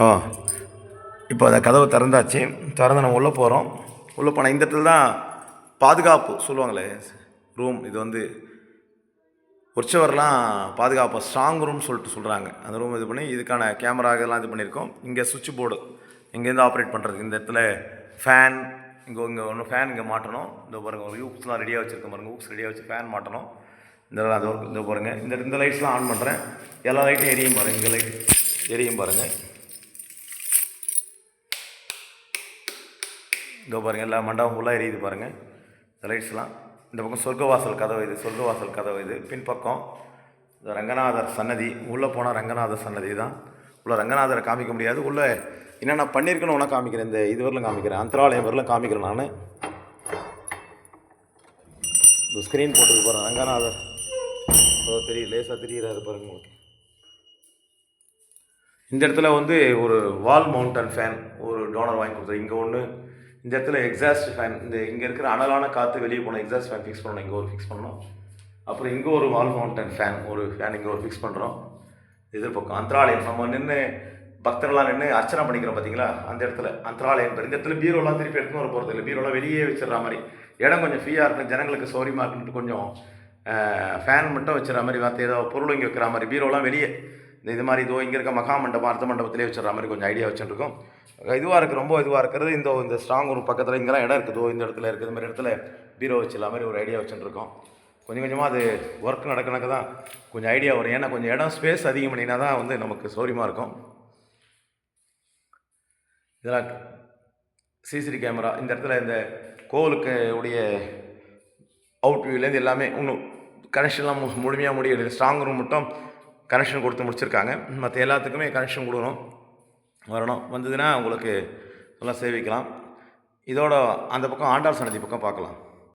ஆ இப்போ அந்த கதவை திறந்தாச்சு. திறந்து நம்ம உள்ளே போகிறோம். உள்ளே போனால் இந்த இடத்துல தான் பாதுகாப்பு சொல்லுவாங்களே ரூம். இது வந்து உற்சவர்லாம் பாதுகாப்பு ஸ்ட்ராங் ரூம் சொல்லிட்டு சொல்கிறாங்க. அந்த ரூம் இது பண்ணி இதுக்கான கேமரா இதெல்லாம் இது பண்ணியிருக்கோம். இங்கே சுவிட்ச் போர்டு இங்கேருந்து ஆப்ரேட் பண்ணுறதுக்கு இந்த இடத்துல ஃபேன் இங்கே ஒன்று ஃபேன் இங்கே மாட்டணும். இந்த பாருங்கள் ஒரு ஊக்ஸ்லாம் ரெடியாக வச்சுருக்கேன் பாருங்கள். ஊக்ஸ் ரெடியாக வச்சு ஃபேன் மாட்டணும். அது ஒர்க் இந்த பாருங்கள். இந்த லைட்ஸ்லாம் ஆன் பண்ணுறேன். எல்லா லைட்டும் எரியும் பாருங்கள். இங்கே லைட் எரியும் பாருங்கள். இதோ பாருங்கள் எல்லா மண்டபம் ஃபுல்லாக எரியுது பாருங்கள். இந்த லைட்ஸ்லாம் இந்த பக்கம் சொர்க்கவாசல் கதவு இது. சொர்க்கவாசல் கதவு இது. பின்பக்கம் இந்த ரங்கநாதர் சன்னதி. உள்ளே போனால் ரங்கநாதர் சன்னதி தான். உள்ள ரங்கநாதரை காமிக்க முடியாது. உள்ளே என்னென்ன பண்ணியிருக்கணும் ஒன்றா காமிக்கிறேன். இந்த இது வரலும் காமிக்கிறேன். அந்தராலயம் வரலும் காமிக்கிறேன். நான் இந்த ஸ்க்ரீன் போட்டுக்கு போகிறேன். ரங்கநாதர் தெரியும், லேசாக தெரிகிறாரு பாருங்க உங்களுக்கு. இந்த இடத்துல வந்து ஒரு வால் மவுண்டன் ஃபேன் ஒரு டோனர் வாங்கி கொடுத்தாரு. இங்கே ஒன்று இந்த இடத்துல எக்ஸாஸ்ட் ஃபேன். இங்கே இருக்கிற அனலான காற்று வெளியே போன எக்ஸாஸ்ட் ஃபேன் ஃபிக்ஸ் பண்ணணும். இங்கே ஒரு ஃபிக்ஸ் பண்ணணும். அப்புறம் இங்கே ஒரு வால் மவுண்டன் ஃபேன் ஒரு ஃபேன் இங்கே ஒரு ஃபிக்ஸ் பண்ணுறோம். எதிர்பக்கம் அந்தராலயம் நம்ம நின்று பக்தர்களாக நின்று அர்ச்சனை பண்ணிக்கிறோம் பார்த்தீங்களா, அந்த இடத்துல அந்தராலயம். இந்த இடத்துல பீரோலாம் திருப்பி எடுத்துன்னு வர போகிறது இல்லை. பீரோலாம் வெளியே வச்சிடற மாதிரி இடம் கொஞ்சம் ஃப்ரீயாக இருக்கும். ஜனங்களுக்கு சௌரியமாக இருக்குன்ட்டு கொஞ்சம் ஃபேன் மட்டும் வச்சுற மாதிரி பார்த்து ஏதோ பொருள் இங்கே வைக்கிற மாதிரி பீரோலாம் வெளியே இது மாதிரி இதோ இங்கே இருக்க மகா மண்டபம் அர்த்த மண்டபத்திலே வச்சுற மாதிரி கொஞ்சம் ஐடியா வச்சுருக்கோம். இதுவாக இருக்குது, ரொம்ப இதுவாக இருக்கிறது இந்த ஸ்ட்ராங் ஒரு பக்கத்தில் இங்கெல்லாம் இடம் இருக்குதோ இந்த இடத்துல இருக்குது. இந்த மாதிரி இடத்துல பீரோ வச்சுல மாதிரி ஒரு ஐடியா வச்சுருக்கோம். கொஞ்சம் கொஞ்சமாக அது ஒர்க் நடக்கணக்கு தான் கொஞ்சம் ஐடியா வரும். ஏன்னா கொஞ்சம் இடம் ஸ்பேஸ் அதிகம் பண்ணினா தான் வந்து நமக்கு சௌரியமாக இருக்கும். இதெல்லாம் சிசிடி கேமரா. இந்த இடத்துல இந்த கோவிலுக்கு உடைய அவுட் வியூலேருந்து எல்லாமே இன்னும் கனெக்ஷன்லாம் முழுமையாக முடியல. ஸ்ட்ராங் ரூம் மட்டும் கனெக்ஷன் கொடுத்து முடிச்சிருக்காங்க. மற்ற எல்லாத்துக்குமே கனெக்ஷன் கொடுக்கணும். வரணும். வந்ததுன்னா உங்களுக்கு நல்லா சேவிக்கலாம். இதோட அந்த பக்கம் ஆண்டாள் சன்னதி பக்கம் பார்க்கலாம்.